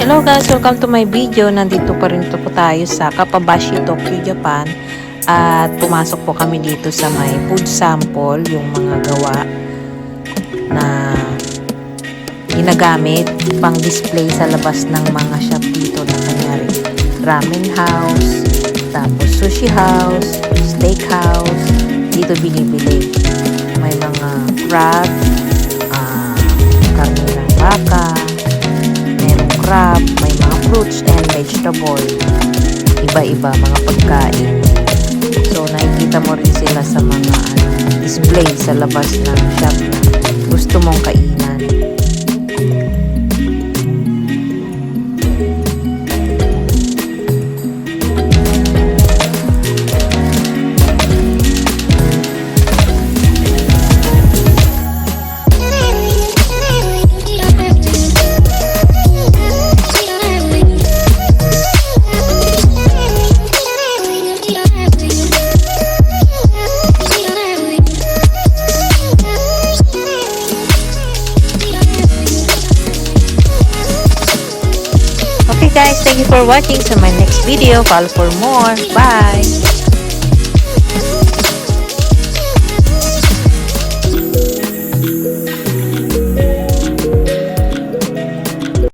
Hello guys, welcome to my video. Nandito pa rin po tayo sa Kappabashi, Tokyo, Japan. At pumasok po kami dito sa may food sample, yung mga gawa na ginagamit pang display sa labas ng mga shop dito na kanyari ramen house, tapos sushi house, steak house. Dito binibili. May mga crab, karne ng baka, crab, may mga fruits and vegetable, iba-iba mga pagkain. So nakikita mo rin sila sa mga display sa labas ng shop na gusto mong kainan. Okay guys, thank you for watching. So my next video, follow for more. Bye!